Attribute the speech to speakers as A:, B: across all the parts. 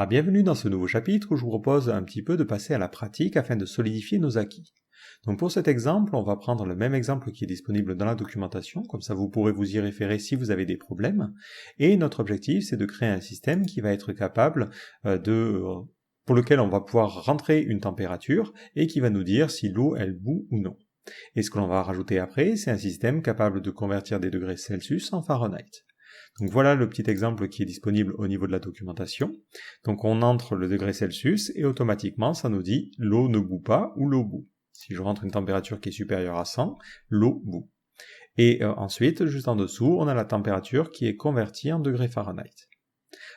A: Bienvenue dans ce nouveau chapitre où je vous propose un petit peu de passer à la pratique afin de solidifier nos acquis. Donc pour cet exemple, on va prendre le même exemple qui est disponible dans la documentation, comme ça vous pourrez vous y référer si vous avez des problèmes. Et notre objectif, c'est de créer un système qui va être capable pour lequel on va pouvoir rentrer une température et qui va nous dire si l'eau elle bout ou non. Et ce que l'on va rajouter après, c'est un système capable de convertir des degrés Celsius en Fahrenheit. Donc voilà le petit exemple qui est disponible au niveau de la documentation. Donc on entre le degré Celsius et automatiquement ça nous dit l'eau ne bout pas ou l'eau bout. Si je rentre une température qui est supérieure à 100, l'eau bout. Et ensuite, juste en dessous, on a la température qui est convertie en degrés Fahrenheit.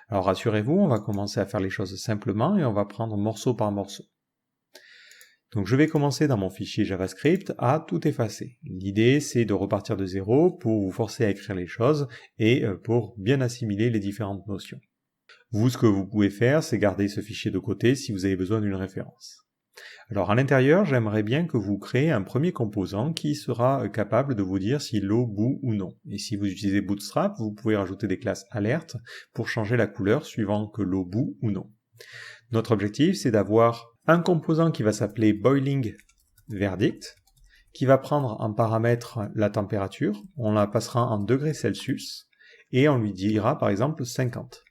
A: Alors rassurez-vous, on va commencer à faire les choses simplement et on va prendre morceau par morceau. Donc je vais commencer dans mon fichier JavaScript à tout effacer. L'idée c'est de repartir de zéro pour vous forcer à écrire les choses et pour bien assimiler les différentes notions. Vous, ce que vous pouvez faire, c'est garder ce fichier de côté si vous avez besoin d'une référence. Alors à l'intérieur, j'aimerais bien que vous créez un premier composant qui sera capable de vous dire si l'eau bout ou non. Et si vous utilisez Bootstrap, vous pouvez rajouter des classes alerte pour changer la couleur suivant que l'eau bout ou non. Notre objectif, c'est d'avoir un composant qui va s'appeler boiling verdict, qui va prendre en paramètre la température, on la passera en degrés Celsius, et on lui dira par exemple 50.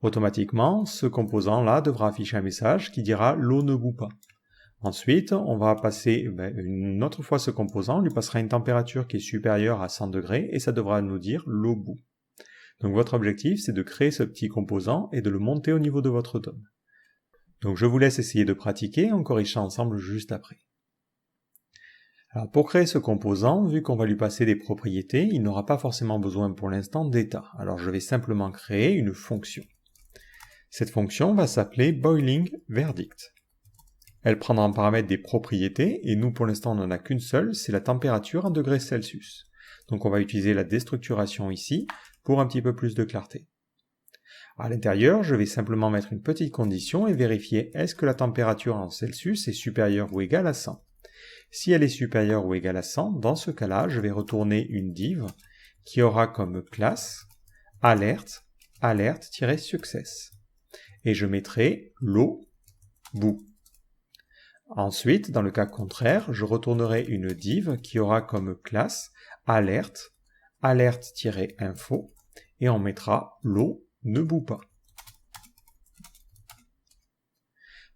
A: Automatiquement, ce composant-là devra afficher un message qui dira l'eau ne bout pas. Ensuite, on va passer une autre fois ce composant, on lui passera une température qui est supérieure à 100 degrés, et ça devra nous dire l'eau bout. Donc votre objectif, c'est de créer ce petit composant et de le monter au niveau de votre DOM. Donc je vous laisse essayer de pratiquer, on corrigera ensemble juste après. Alors pour créer ce composant, vu qu'on va lui passer des propriétés, il n'aura pas forcément besoin pour l'instant d'état. Alors je vais simplement créer une fonction. Cette fonction va s'appeler boiling verdict. Elle prendra en paramètre des propriétés, et nous pour l'instant on n'en a qu'une seule, c'est la température en degrés Celsius. Donc on va utiliser la déstructuration ici pour un petit peu plus de clarté. À l'intérieur, je vais simplement mettre une petite condition et vérifier est-ce que la température en Celsius est supérieure ou égale à 100. Si elle est supérieure ou égale à 100, dans ce cas-là, je vais retourner une div qui aura comme classe alerte, alerte-success. Et je mettrai l'eau bout. Ensuite, dans le cas contraire, je retournerai une div qui aura comme classe alerte, alerte-info, et on mettra l'eau ne bout pas.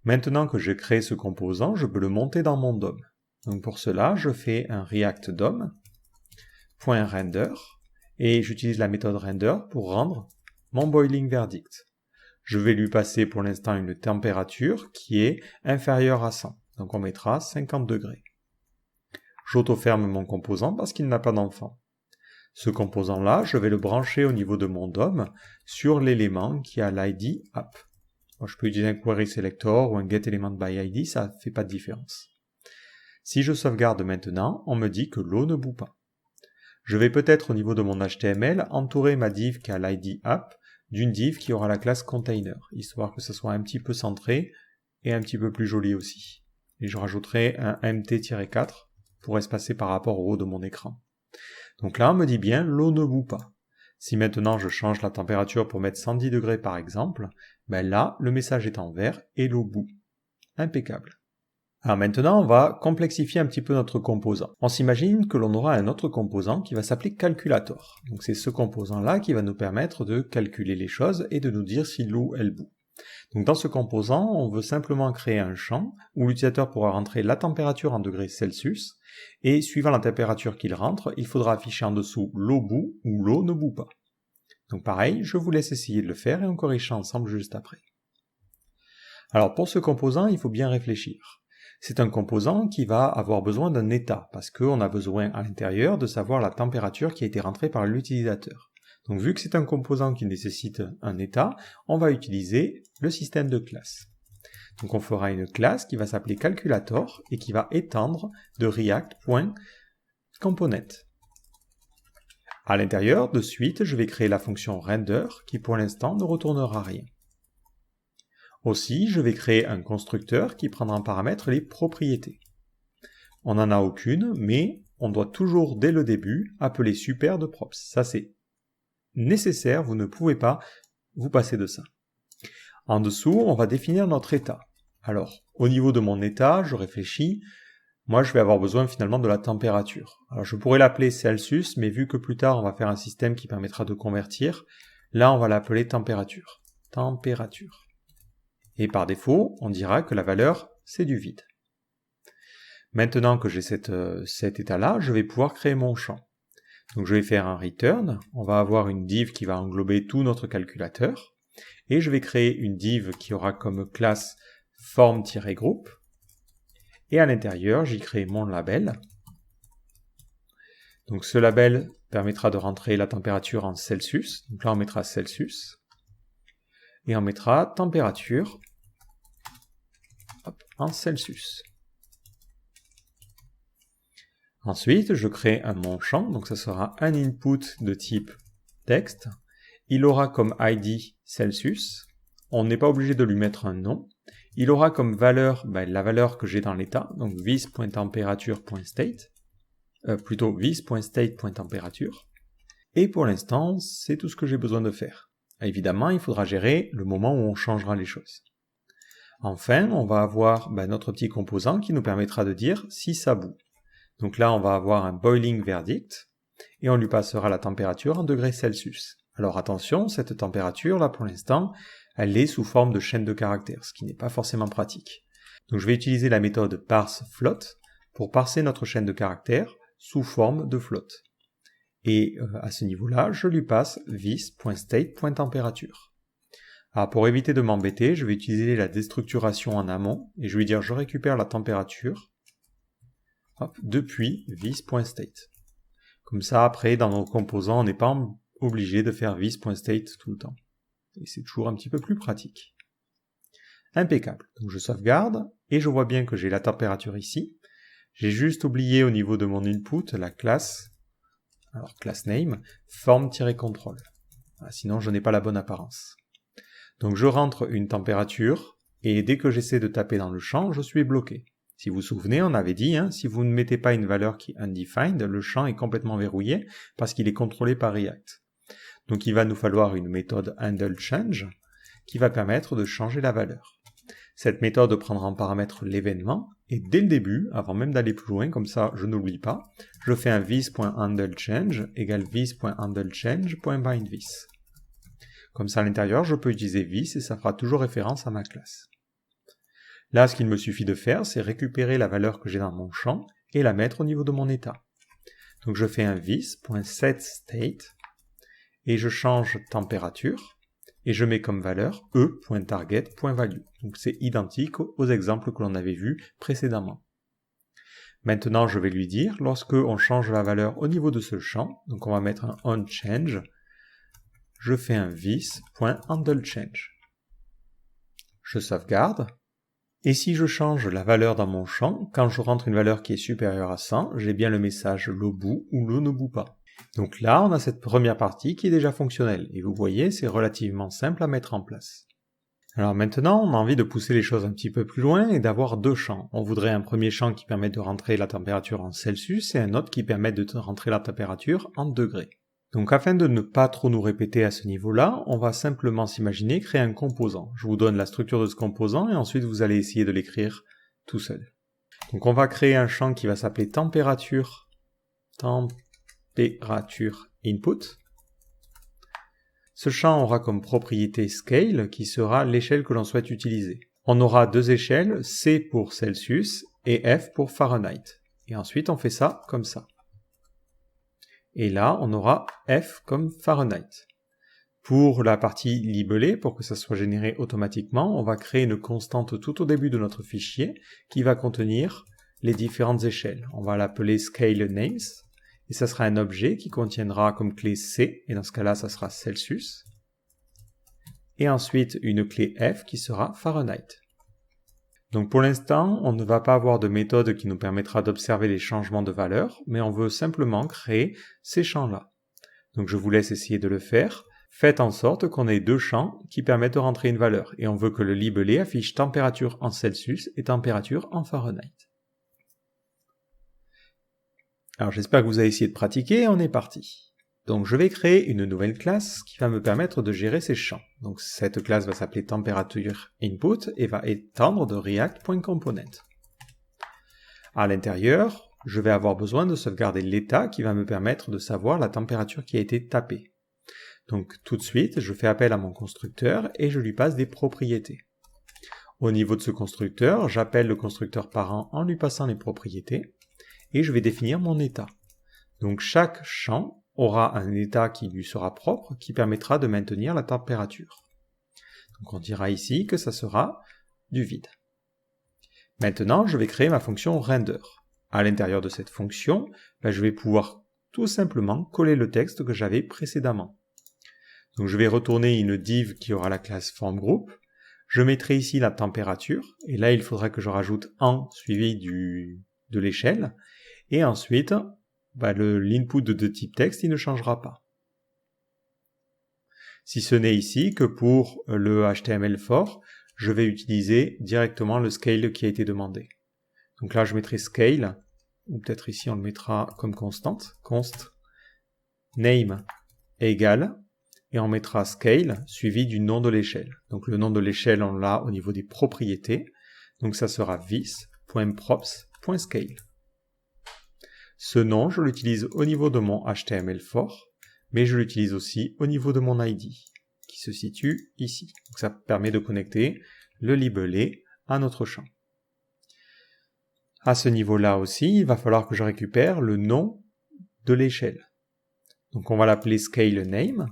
A: Maintenant que j'ai créé ce composant, je peux le monter dans mon DOM. Donc pour cela, je fais un React DOM.render et j'utilise la méthode render pour rendre mon boiling verdict. Je vais lui passer pour l'instant une température qui est inférieure à 100. Donc on mettra 50 degrés. J'auto-ferme mon composant parce qu'il n'a pas d'enfant. Ce composant-là, je vais le brancher au niveau de mon DOM sur l'élément qui a l'ID app. Moi, je peux utiliser un query selector ou un getElementById, ça ne fait pas de différence. Si je sauvegarde maintenant, on me dit que l'eau ne bout pas. Je vais peut-être au niveau de mon HTML entourer ma div qui a l'ID app d'une div qui aura la classe container, histoire que ce soit un petit peu centré et un petit peu plus joli aussi. Et je rajouterai un mt-4 pour espacer par rapport au haut de mon écran. Donc là, on me dit bien, l'eau ne bout pas. Si maintenant je change la température pour mettre 110 degrés par exemple, là, le message est en vert et l'eau bout. Impeccable. Alors maintenant, on va complexifier un petit peu notre composant. On s'imagine que l'on aura un autre composant qui va s'appeler calculator. Donc c'est ce composant-là qui va nous permettre de calculer les choses et de nous dire si l'eau, elle bout. Donc dans ce composant, on veut simplement créer un champ où l'utilisateur pourra rentrer la température en degrés Celsius, et suivant la température qu'il rentre, il faudra afficher en dessous l'eau bout ou l'eau ne bout pas. Donc pareil, je vous laisse essayer de le faire et on corrigera ensemble juste après. Alors pour ce composant, il faut bien réfléchir. C'est un composant qui va avoir besoin d'un état, parce qu'on a besoin à l'intérieur de savoir la température qui a été rentrée par l'utilisateur. Donc vu que c'est un composant qui nécessite un état, on va utiliser le système de classes. Donc on fera une classe qui va s'appeler calculator et qui va étendre de react.component. À l'intérieur, de suite, je vais créer la fonction render qui pour l'instant ne retournera rien. Aussi, je vais créer un constructeur qui prendra en paramètre les propriétés. On n'en a aucune, mais on doit toujours dès le début appeler super de props. Ça c'est nécessaire, vous ne pouvez pas vous passer de ça. En dessous, on va définir notre état. Alors, au niveau de mon état, je réfléchis, moi je vais avoir besoin finalement de la température. Alors je pourrais l'appeler Celsius, mais vu que plus tard on va faire un système qui permettra de convertir, là on va l'appeler température. Température. Et par défaut, on dira que la valeur, c'est du vide. Maintenant que j'ai cet état-là, je vais pouvoir créer mon champ. Donc je vais faire un return, on va avoir une div qui va englober tout notre calculateur, et je vais créer une div qui aura comme classe form-group, et à l'intérieur, j'y crée mon label. Donc ce label permettra de rentrer la température en Celsius, donc là on mettra Celsius, et on mettra température en Celsius. Ensuite, je crée mon champ, donc ça sera un input de type texte. Il aura comme ID Celsius. On n'est pas obligé de lui mettre un nom. Il aura comme valeur la valeur que j'ai dans l'état, donc vis.temperature.state, plutôt vis.state.temperature. Et pour l'instant, c'est tout ce que j'ai besoin de faire. Évidemment, il faudra gérer le moment où on changera les choses. Enfin, on va avoir notre petit composant qui nous permettra de dire si ça bout. Donc là, on va avoir un boiling verdict, et on lui passera la température en degrés Celsius. Alors attention, cette température, là, pour l'instant, elle est sous forme de chaîne de caractères, ce qui n'est pas forcément pratique. Donc je vais utiliser la méthode parseFloat pour parser notre chaîne de caractères sous forme de float. Et à ce niveau-là, je lui passe vis.state.temperature. Alors pour éviter de m'embêter, je vais utiliser la déstructuration en amont, et je vais dire je récupère la température depuis vis.state. Comme ça, après, dans nos composants, on n'est pas obligé de faire vis.state tout le temps. Et c'est toujours un petit peu plus pratique. Impeccable. Donc je sauvegarde, et je vois bien que j'ai la température ici. J'ai juste oublié au niveau de mon input la classe, alors class name, form-control. Sinon, je n'ai pas la bonne apparence. Donc je rentre une température, et dès que j'essaie de taper dans le champ, je suis bloqué. Si vous vous souvenez, on avait dit, si vous ne mettez pas une valeur qui est undefined, le champ est complètement verrouillé parce qu'il est contrôlé par React. Donc il va nous falloir une méthode handleChange qui va permettre de changer la valeur. Cette méthode prendra en paramètre l'événement, et dès le début, avant même d'aller plus loin, comme ça je n'oublie pas, je fais un vis.handleChange égale vis.handleChange.bindVis. Comme ça à l'intérieur, je peux utiliser vis et ça fera toujours référence à ma classe. Là, ce qu'il me suffit de faire, c'est récupérer la valeur que j'ai dans mon champ et la mettre au niveau de mon état. Donc je fais un vis.setState et je change température et je mets comme valeur e.target.value. Donc c'est identique aux exemples que l'on avait vus précédemment. Maintenant, je vais lui dire, lorsque on change la valeur au niveau de ce champ, donc on va mettre un onChange, je fais un vis.handleChange. Je sauvegarde. Et si je change la valeur dans mon champ, quand je rentre une valeur qui est supérieure à 100, j'ai bien le message l'eau bout ou l'eau ne bout pas. Donc là, on a cette première partie qui est déjà fonctionnelle. Et vous voyez, c'est relativement simple à mettre en place. Alors maintenant, on a envie de pousser les choses un petit peu plus loin et d'avoir deux champs. On voudrait un premier champ qui permet de rentrer la température en Celsius et un autre qui permet de rentrer la température en degrés. Donc afin de ne pas trop nous répéter à ce niveau-là, on va simplement s'imaginer créer un composant. Je vous donne la structure de ce composant et ensuite vous allez essayer de l'écrire tout seul. Donc on va créer un champ qui va s'appeler température input. Ce champ aura comme propriété scale qui sera l'échelle que l'on souhaite utiliser. On aura deux échelles, C pour Celsius et F pour Fahrenheit. Et ensuite on fait ça comme ça. Et là, on aura F comme Fahrenheit. Pour la partie libellée, pour que ça soit généré automatiquement, on va créer une constante tout au début de notre fichier qui va contenir les différentes échelles. On va l'appeler scaleNames, et ça sera un objet qui contiendra comme clé C, et dans ce cas-là, ça sera Celsius. Et ensuite, une clé F qui sera Fahrenheit. Donc pour l'instant, on ne va pas avoir de méthode qui nous permettra d'observer les changements de valeur, mais on veut simplement créer ces champs-là. Donc je vous laisse essayer de le faire. Faites en sorte qu'on ait deux champs qui permettent de rentrer une valeur, et on veut que le libellé affiche température en Celsius et température en Fahrenheit. Alors j'espère que vous avez essayé de pratiquer, on est parti. Donc je vais créer une nouvelle classe qui va me permettre de gérer ces champs. Donc cette classe va s'appeler temperature input et va étendre de react.component. À l'intérieur, je vais avoir besoin de sauvegarder l'état qui va me permettre de savoir la température qui a été tapée. Donc tout de suite, je fais appel à mon constructeur et je lui passe des propriétés. Au niveau de ce constructeur, j'appelle le constructeur parent en lui passant les propriétés et je vais définir mon état. Donc chaque champ aura un état qui lui sera propre, qui permettra de maintenir la température. Donc on dira ici que ça sera du vide. Maintenant, je vais créer ma fonction render. À l'intérieur de cette fonction, je vais pouvoir tout simplement coller le texte que j'avais précédemment. Donc je vais retourner une div qui aura la classe formGroup. Je mettrai ici la température, et là il faudra que je rajoute en suivi de l'échelle, et ensuite l'input de type texte, il ne changera pas. Si ce n'est ici que pour le HTML4, je vais utiliser directement le scale qui a été demandé. Donc là, je mettrai scale, ou peut-être ici on le mettra comme constante, const name égale, et on mettra scale suivi du nom de l'échelle. Donc le nom de l'échelle, on l'a au niveau des propriétés, donc ça sera vis.props.scale. Ce nom, je l'utilise au niveau de mon HTML4, mais je l'utilise aussi au niveau de mon ID, qui se situe ici. Donc ça permet de connecter le libellé à notre champ. À ce niveau-là aussi, il va falloir que je récupère le nom de l'échelle. Donc on va l'appeler scale name,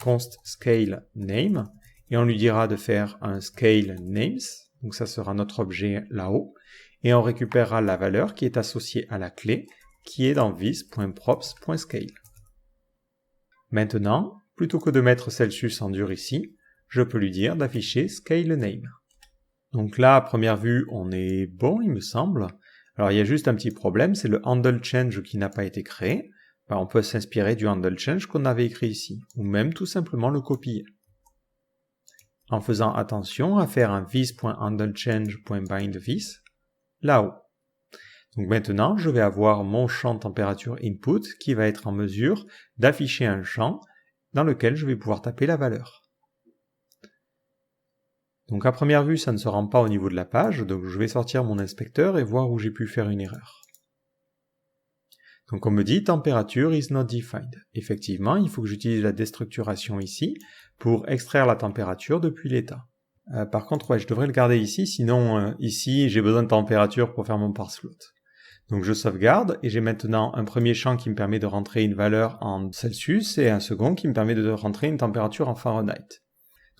A: const scale name, et on lui dira de faire un scale names, donc ça sera notre objet là-haut, et on récupérera la valeur qui est associée à la clé, qui est dans vis.props.scale. Maintenant, plutôt que de mettre Celsius en dur ici, je peux lui dire d'afficher scale name. Donc là, à première vue, on est bon, il me semble. Alors il y a juste un petit problème, c'est le handle change qui n'a pas été créé. On peut s'inspirer du handle change qu'on avait écrit ici, ou même tout simplement le copier. En faisant attention à faire un vis.handlechange.bindVis là-haut. Donc maintenant, je vais avoir mon champ température input qui va être en mesure d'afficher un champ dans lequel je vais pouvoir taper la valeur. Donc à première vue, ça ne se rend pas au niveau de la page, donc je vais sortir mon inspecteur et voir où j'ai pu faire une erreur. Donc on me dit temperature is not defined. Effectivement, il faut que j'utilise la déstructuration ici pour extraire la température depuis l'état. Par contre, je devrais le garder ici, sinon ici j'ai besoin de température pour faire mon parseFloat. Donc je sauvegarde et j'ai maintenant un premier champ qui me permet de rentrer une valeur en Celsius et un second qui me permet de rentrer une température en Fahrenheit.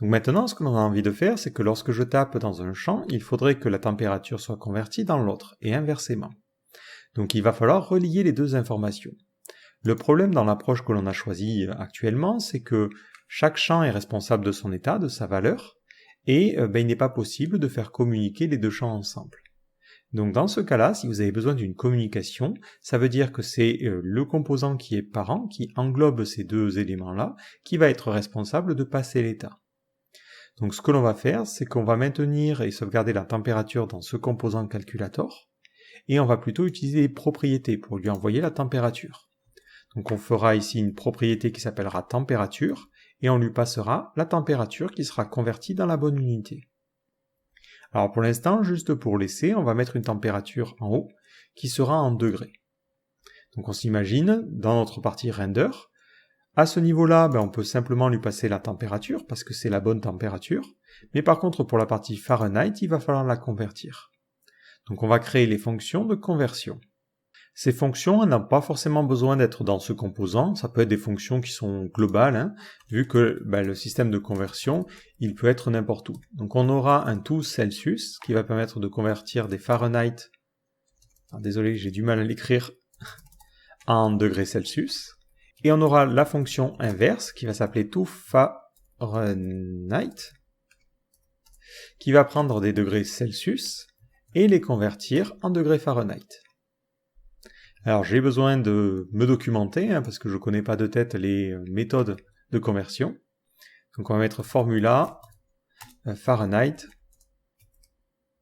A: Donc maintenant, ce que l'on a envie de faire, c'est que lorsque je tape dans un champ, il faudrait que la température soit convertie dans l'autre et inversement. Donc il va falloir relier les deux informations. Le problème dans l'approche que l'on a choisie actuellement, c'est que chaque champ est responsable de son état, de sa valeur, et il n'est pas possible de faire communiquer les deux champs ensemble. Donc dans ce cas-là, si vous avez besoin d'une communication, ça veut dire que c'est le composant qui est parent, qui englobe ces deux éléments-là, qui va être responsable de passer l'état. Donc ce que l'on va faire, c'est qu'on va maintenir et sauvegarder la température dans ce composant calculator, et on va plutôt utiliser les propriétés pour lui envoyer la température. Donc on fera ici une propriété qui s'appellera température, et on lui passera la température qui sera convertie dans la bonne unité. Alors pour l'instant, juste pour l'essai, on va mettre une température en haut qui sera en degrés. Donc on s'imagine, dans notre partie render, à ce niveau-là, on peut simplement lui passer la température, parce que c'est la bonne température, mais par contre pour la partie Fahrenheit, il va falloir la convertir. Donc on va créer les fonctions de conversion. Ces fonctions n'ont pas forcément besoin d'être dans ce composant, ça peut être des fonctions qui sont globales, vu que le système de conversion, il peut être n'importe où. Donc on aura un toCelsius qui va permettre de convertir des Fahrenheit, désolé j'ai du mal à l'écrire, en degrés Celsius, et on aura la fonction inverse qui va s'appeler toFahrenheit, qui va prendre des degrés Celsius et les convertir en degrés Fahrenheit. Alors j'ai besoin de me documenter, parce que je ne connais pas de tête les méthodes de conversion. Donc on va mettre formula Fahrenheit,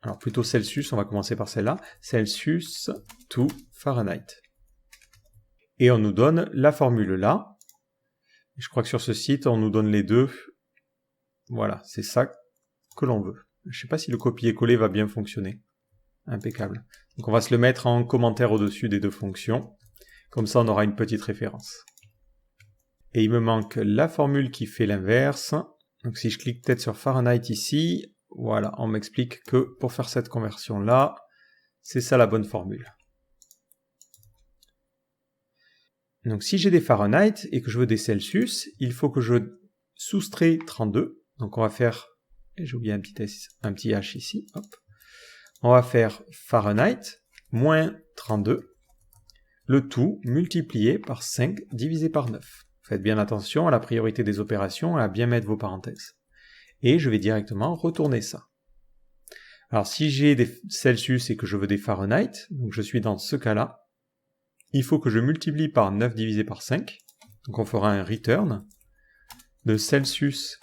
A: alors plutôt Celsius, on va commencer par celle-là, Celsius to Fahrenheit. Et on nous donne la formule là, Je crois que sur ce site, on nous donne les deux. Voilà, c'est ça que l'on veut. Je ne sais pas si le copier-coller va bien fonctionner. Impeccable. Donc on va se le mettre en commentaire au-dessus des deux fonctions. Comme ça, on aura une petite référence. Et il me manque la formule qui fait l'inverse. Donc si je clique peut-être sur Fahrenheit ici, voilà, on m'explique que pour faire cette conversion-là, c'est ça la bonne formule. Donc si j'ai des Fahrenheit et que je veux des Celsius, il faut que je soustrais 32. Donc on va faire, j'ai oublié un petit H ici, hop. On va faire Fahrenheit moins 32, le tout multiplié par 5 divisé par 9. Faites bien attention à la priorité des opérations et à bien mettre vos parenthèses. Et je vais directement retourner ça. Alors si j'ai des Celsius et que je veux des Fahrenheit, donc je suis dans ce cas-là, il faut que je multiplie par 9 divisé par 5, donc on fera un return de Celsius,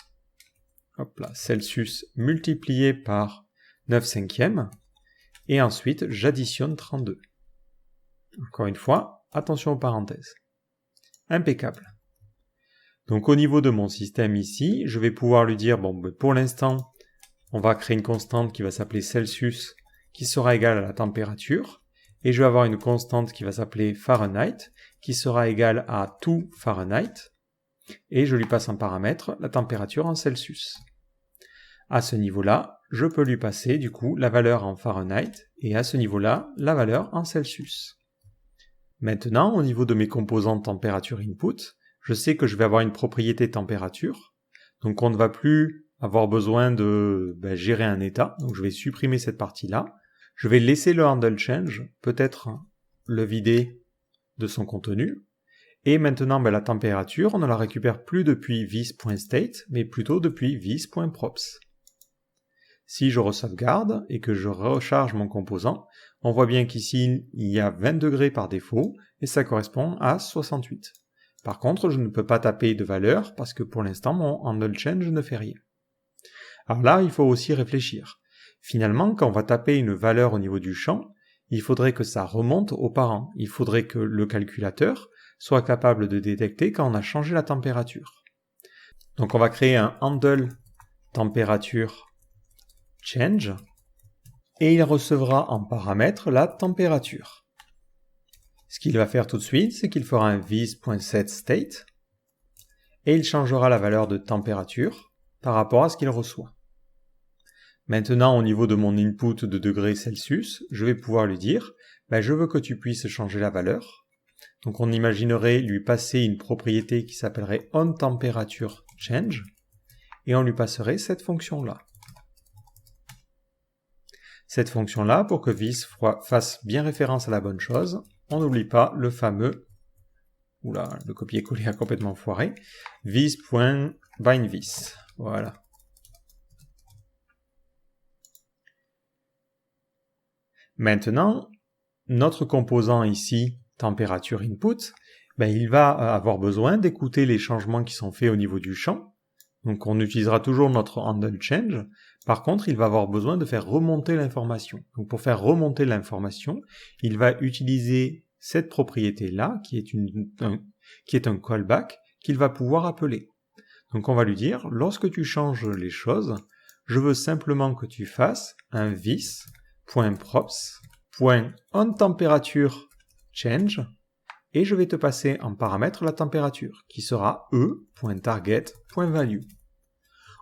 A: hop là, Celsius multiplié par 9 cinquièmes, et ensuite j'additionne 32. Encore une fois, attention aux parenthèses. Impeccable. Donc au niveau de mon système ici, je vais pouvoir lui dire, bon, pour l'instant, on va créer une constante qui va s'appeler Celsius, qui sera égale à la température, et je vais avoir une constante qui va s'appeler Fahrenheit, qui sera égale à tout Fahrenheit, et je lui passe en paramètre la température en Celsius. À ce niveau-là, je peux lui passer du coup la valeur en Fahrenheit, et à ce niveau-là, la valeur en Celsius. Maintenant, au niveau de mes composantes température input, je sais que je vais avoir une propriété température, donc on ne va plus avoir besoin de gérer un état, donc je vais supprimer cette partie-là. Je vais laisser le handle change, peut-être le vider de son contenu, et maintenant la température, on ne la récupère plus depuis vis.state, mais plutôt depuis vis.props. Si je resauvegarde et que je recharge mon composant, on voit bien qu'ici, il y a 20 degrés par défaut, et ça correspond à 68. Par contre, je ne peux pas taper de valeur, parce que pour l'instant, mon handle change ne fait rien. Alors là, il faut aussi réfléchir. Finalement, quand on va taper une valeur au niveau du champ, il faudrait que ça remonte aux parents. Il faudrait que le calculateur soit capable de détecter quand on a changé la température. Donc on va créer un handle température change, et il recevra en paramètre la température. Ce qu'il va faire tout de suite, c'est qu'il fera un vis.setState, et il changera la valeur de température par rapport à ce qu'il reçoit. Maintenant, au niveau de mon input de degrés Celsius, je vais pouvoir lui dire, je veux que tu puisses changer la valeur. Donc on imaginerait lui passer une propriété qui s'appellerait onTemperatureChange, et on lui passerait cette fonction-là. Cette fonction-là, pour que vis fasse bien référence à la bonne chose, on n'oublie pas le fameux, oula, le copier-coller a complètement foiré, vis.bindVis. Voilà. Maintenant, notre composant ici, température input, il va avoir besoin d'écouter les changements qui sont faits au niveau du champ. Donc on utilisera toujours notre handle change. Par contre, il va avoir besoin de faire remonter l'information. Donc pour faire remonter l'information, il va utiliser cette propriété-là, qui est un callback, qu'il va pouvoir appeler. Donc on va lui dire, lorsque tu changes les choses, je veux simplement que tu fasses un vis.props.onTemperatureChange, et je vais te passer en paramètre la température, qui sera e.target.value.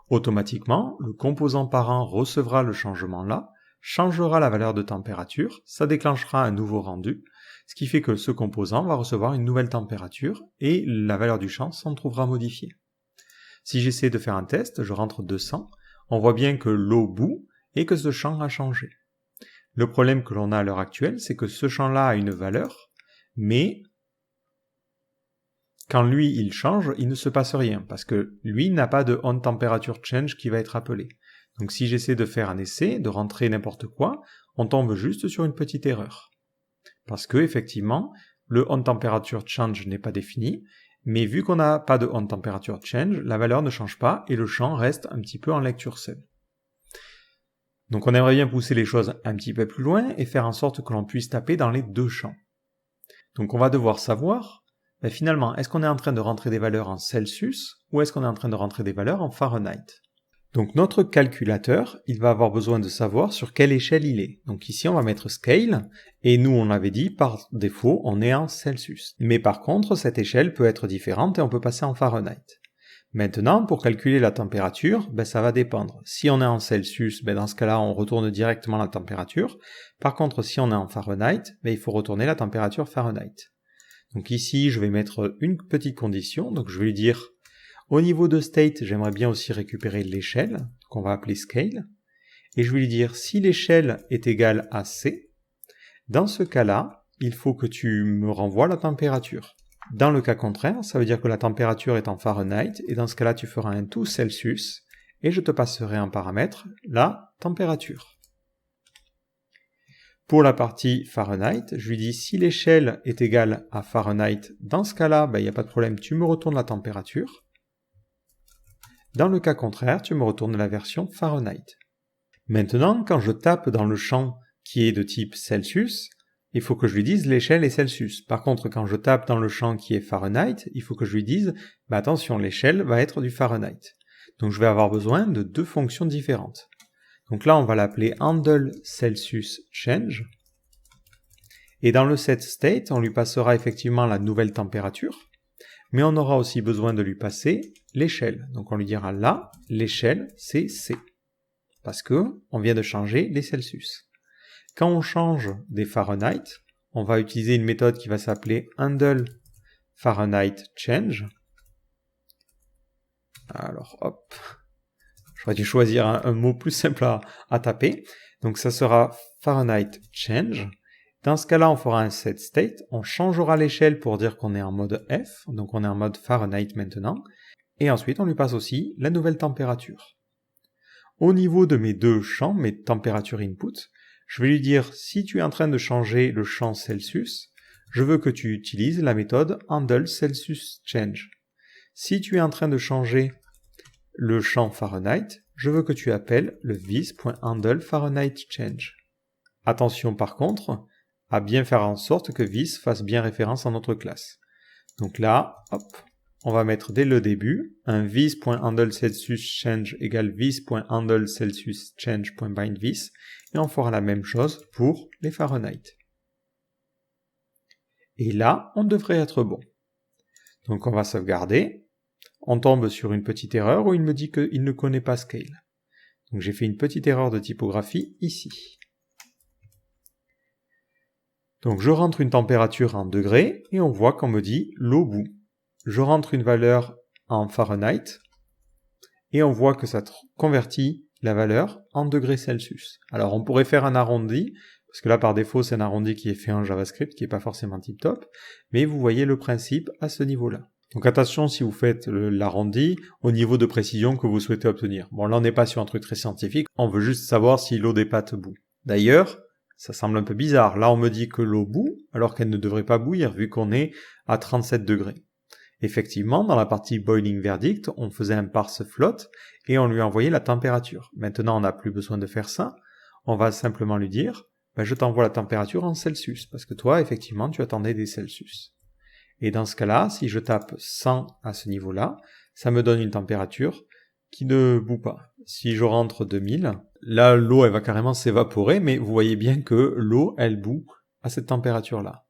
A: Automatiquement, le composant parent recevra le changement là, changera la valeur de température, ça déclenchera un nouveau rendu, ce qui fait que ce composant va recevoir une nouvelle température et la valeur du champ s'en trouvera modifiée. Si j'essaie de faire un test, je rentre 200, on voit bien que l'au bout et que ce champ a changé. Le problème que l'on a à l'heure actuelle, c'est que ce champ-là a une valeur, mais quand lui, il change, il ne se passe rien, parce que lui n'a pas de onTemperatureChange qui va être appelé. Donc si j'essaie de faire un essai, de rentrer n'importe quoi, on tombe juste sur une petite erreur. Parce que, effectivement, le onTemperatureChange n'est pas défini, mais vu qu'on n'a pas de onTemperatureChange, la valeur ne change pas et le champ reste un petit peu en lecture seule. Donc on aimerait bien pousser les choses un petit peu plus loin et faire en sorte que l'on puisse taper dans les deux champs. Donc on va devoir savoir ben finalement, est-ce qu'on est en train de rentrer des valeurs en Celsius ou est-ce qu'on est en train de rentrer des valeurs en Fahrenheit? Donc notre calculateur, il va avoir besoin de savoir sur quelle échelle il est. Donc ici, on va mettre Scale, et nous, on avait dit, par défaut, on est en Celsius. Mais par contre, cette échelle peut être différente et on peut passer en Fahrenheit. Maintenant, pour calculer la température, ben, ça va dépendre. Si on est en Celsius, ben, dans ce cas-là, on retourne directement la température. Par contre, si on est en Fahrenheit, ben, il faut retourner la température Fahrenheit. Donc ici, je vais mettre une petite condition. Donc je vais lui dire, au niveau de state, j'aimerais bien aussi récupérer l'échelle, qu'on va appeler scale. Et je vais lui dire, si l'échelle est égale à C, dans ce cas-là, il faut que tu me renvoies la température. Dans le cas contraire, ça veut dire que la température est en Fahrenheit, et dans ce cas-là, tu feras un tout Celsius, et je te passerai en paramètre la température. Pour la partie Fahrenheit, je lui dis si l'échelle est égale à Fahrenheit, dans ce cas-là, il n'y a pas de problème, tu me retournes la température. Dans le cas contraire, tu me retournes la version Fahrenheit. Maintenant, quand je tape dans le champ qui est de type Celsius, il faut que je lui dise l'échelle est Celsius. Par contre, quand je tape dans le champ qui est Fahrenheit, il faut que je lui dise attention, l'échelle va être du Fahrenheit. Donc je vais avoir besoin de deux fonctions différentes. Donc là, on va l'appeler handle Celsius change. Et dans le set state, on lui passera effectivement la nouvelle température, mais on aura aussi besoin de lui passer l'échelle. Donc on lui dira là, l'échelle c'est C, parce que on vient de changer les Celsius. Quand on change des Fahrenheit, on va utiliser une méthode qui va s'appeler handle Fahrenheit change. Alors hop, j'aurais dû choisir un mot plus simple à taper. Donc ça sera Fahrenheit change. Dans ce cas-là, on fera un set state. On changera l'échelle pour dire qu'on est en mode F. Donc on est en mode Fahrenheit maintenant. Et ensuite, on lui passe aussi la nouvelle température. Au niveau de mes deux champs, mes températures input, je vais lui dire si tu es en train de changer le champ Celsius, je veux que tu utilises la méthode handle Celsius change. Si tu es en train de changer le champ Fahrenheit, je veux que tu appelles le this.handle Fahrenheit change. Attention par contre à bien faire en sorte que this fasse bien référence à notre classe. Donc là, hop, on va mettre dès le début un this.handle Celsius change égale this.handle Celsius change.bind this, et on fera la même chose pour les Fahrenheit. Et là, on devrait être bon. Donc on va sauvegarder. On tombe sur une petite erreur où il me dit qu'il ne connaît pas Scale. Donc j'ai fait une petite erreur de typographie ici. Donc je rentre une température en degrés et on voit qu'on me dit l'eau bout. Je rentre une valeur en Fahrenheit et on voit que ça convertit la valeur en degrés Celsius. Alors on pourrait faire un arrondi, parce que là par défaut c'est un arrondi qui est fait en JavaScript, qui n'est pas forcément tip top, mais vous voyez le principe à ce niveau-là. Donc attention si vous faites l'arrondi au niveau de précision que vous souhaitez obtenir. Bon là on n'est pas sur un truc très scientifique, on veut juste savoir si l'eau des pâtes bout. D'ailleurs, ça semble un peu bizarre, là on me dit que l'eau bout, alors qu'elle ne devrait pas bouillir vu qu'on est à 37 degrés. Effectivement, dans la partie boiling verdict, on faisait un parse float et on lui envoyait la température. Maintenant on n'a plus besoin de faire ça, on va simplement lui dire je t'envoie la température en Celsius, parce que toi effectivement tu attendais des Celsius. Et dans ce cas-là, si je tape 100 à ce niveau-là, ça me donne une température qui ne bout pas. Si je rentre 2000, là l'eau elle va carrément s'évaporer, mais vous voyez bien que l'eau elle bout à cette température-là.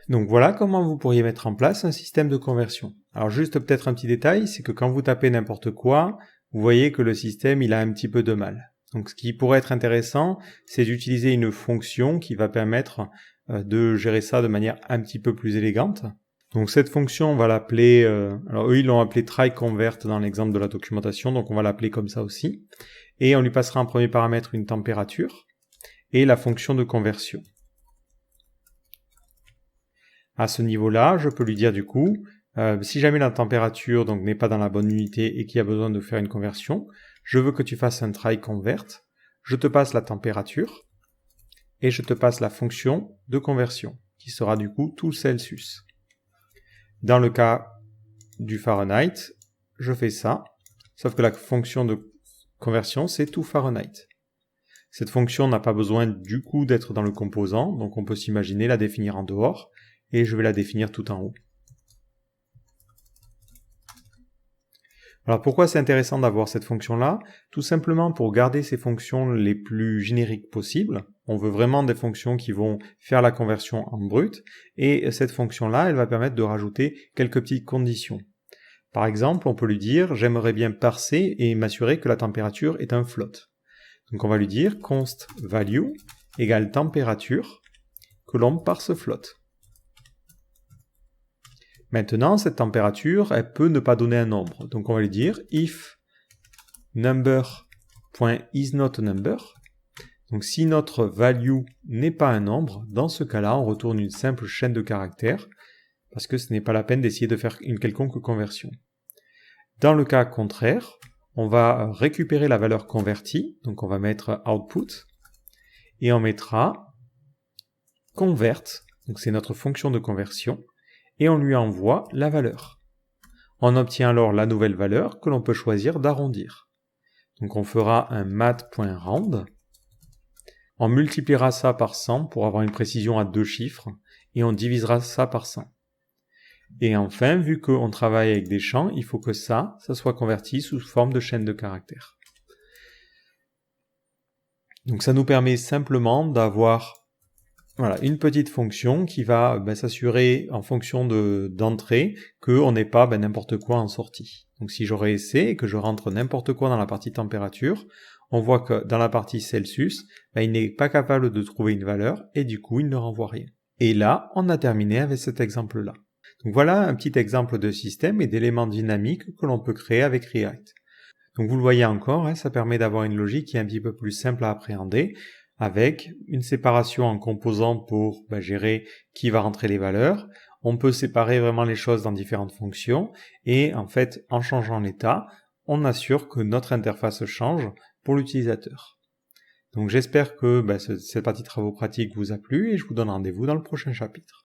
A: Donc voilà comment vous pourriez mettre en place un système de conversion. Alors juste peut-être un petit détail, c'est que quand vous tapez n'importe quoi, vous voyez que le système il a un petit peu de mal. Donc ce qui pourrait être intéressant, c'est d'utiliser une fonction qui va permettre de gérer ça de manière un petit peu plus élégante. Donc cette fonction, on va l'appeler, alors eux ils l'ont appelé try-convert dans l'exemple de la documentation, donc on va l'appeler comme ça aussi. Et on lui passera en premier paramètre une température et la fonction de conversion. À ce niveau-là, je peux lui dire du coup, si jamais la température donc n'est pas dans la bonne unité et qu'il y a besoin de faire une conversion, je veux que tu fasses un try-convert, je te passe la température et je te passe la fonction de conversion, qui sera du coup tout Celsius. Dans le cas du Fahrenheit, je fais ça, sauf que la fonction de conversion, c'est tout Fahrenheit. Cette fonction n'a pas besoin du coup d'être dans le composant, donc on peut s'imaginer la définir en dehors, et je vais la définir tout en haut. Alors pourquoi c'est intéressant d'avoir cette fonction-là? Tout simplement pour garder ces fonctions les plus génériques possibles. On veut vraiment des fonctions qui vont faire la conversion en brut, et cette fonction-là, elle va permettre de rajouter quelques petites conditions. Par exemple, on peut lui dire « j'aimerais bien parser et m'assurer que la température est un float ». Donc on va lui dire « const value égale température que l'on parse float ». Maintenant, cette température, elle peut ne pas donner un nombre. Donc on va lui dire if number.isNotANumber. Donc si notre value n'est pas un nombre, dans ce cas-là, on retourne une simple chaîne de caractères, parce que ce n'est pas la peine d'essayer de faire une quelconque conversion. Dans le cas contraire, on va récupérer la valeur convertie, donc on va mettre output, et on mettra convert, donc c'est notre fonction de conversion, et on lui envoie la valeur. On obtient alors la nouvelle valeur que l'on peut choisir d'arrondir. Donc on fera un mat.round, on multipliera ça par 100 pour avoir une précision à 2 chiffres, et on divisera ça par 100. Et enfin, vu qu'on travaille avec des champs, il faut que ça soit converti sous forme de chaîne de caractères. Donc ça nous permet simplement d'avoir une petite fonction qui va s'assurer en fonction d'entrée qu'on n'ait pas n'importe quoi en sortie. Donc si j'aurais essai et que je rentre n'importe quoi dans la partie température, on voit que dans la partie Celsius, il n'est pas capable de trouver une valeur et du coup il ne renvoie rien. Et là, on a terminé avec cet exemple-là. Donc voilà un petit exemple de système et d'éléments dynamiques que l'on peut créer avec React. Donc vous le voyez encore, ça permet d'avoir une logique qui est un petit peu plus simple à appréhender, avec une séparation en composants pour gérer qui va rentrer les valeurs. On peut séparer vraiment les choses dans différentes fonctions, et en fait, en changeant l'état, on assure que notre interface change pour l'utilisateur. Donc j'espère que cette partie travaux pratiques vous a plu, et je vous donne rendez-vous dans le prochain chapitre.